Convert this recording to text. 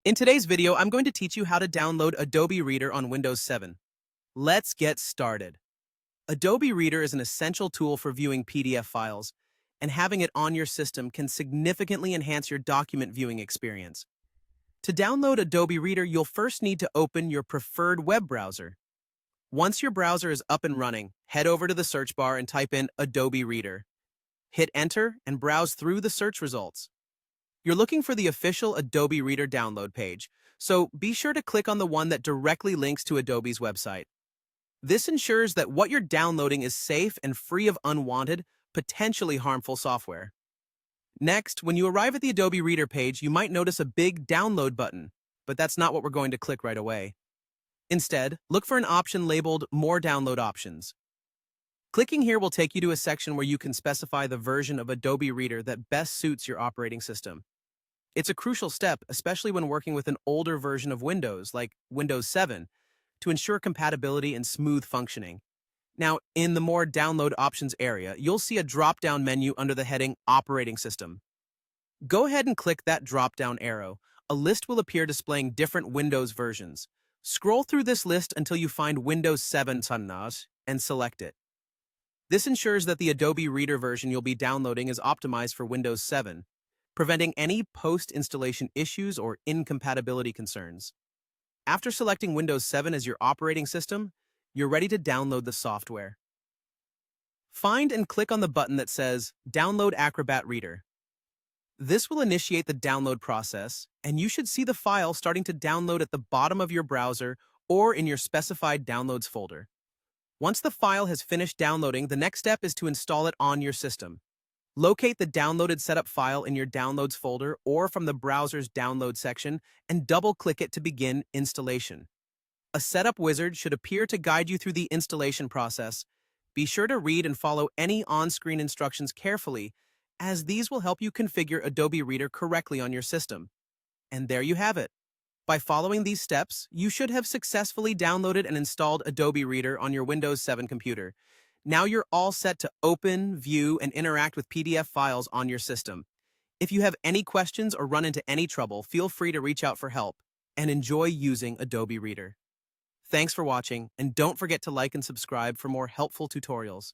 In today's video, I'm going to teach you how to download Adobe Reader on Windows 7. Let's get started. Adobe Reader is an essential tool for viewing PDF files, and having it on your system can significantly enhance your document viewing experience. To download Adobe Reader, you'll first need to open your preferred web browser. Once your browser is up and running, head over to the search bar and type in Adobe Reader. Hit Enter and browse through the search results. You're looking for the official Adobe Reader download page, so be sure to click on the one that directly links to Adobe's website. This ensures that what you're downloading is safe and free of unwanted, potentially harmful software. Next, when you arrive at the Adobe Reader page, you might notice a big download button, but that's not what we're going to click right away. Instead, look for an option labeled More Download Options. Clicking here will take you to a section where you can specify the version of Adobe Reader that best suits your operating system. It's a crucial step, especially when working with an older version of Windows, like Windows 7, to ensure compatibility and smooth functioning. Now, in the More Download Options area, you'll see a drop-down menu under the heading Operating System. Go ahead and click that drop-down arrow. A list will appear displaying different Windows versions. Scroll through this list until you find Windows 7 and select it. This ensures that the Adobe Reader version you'll be downloading is optimized for Windows 7, preventing any post-installation issues or incompatibility concerns. After selecting Windows 7 as your operating system, you're ready to download the software. Find and click on the button that says Download Acrobat Reader. This will initiate the download process, and you should see the file starting to download at the bottom of your browser or in your specified Downloads folder. Once the file has finished downloading, the next step is to install it on your system. Locate the downloaded setup file in your Downloads folder or from the browser's Download section and double-click it to begin installation. A setup wizard should appear to guide you through the installation process. Be sure to read and follow any on-screen instructions carefully, as these will help you configure Adobe Reader correctly on your system. And there you have it. By following these steps, you should have successfully downloaded and installed Adobe Reader on your Windows 7 computer. Now you're all set to open, view, and interact with PDF files on your system. If you have any questions or run into any trouble, feel free to reach out for help, and enjoy using Adobe Reader. Thanks for watching, and don't forget to like and subscribe for more helpful tutorials.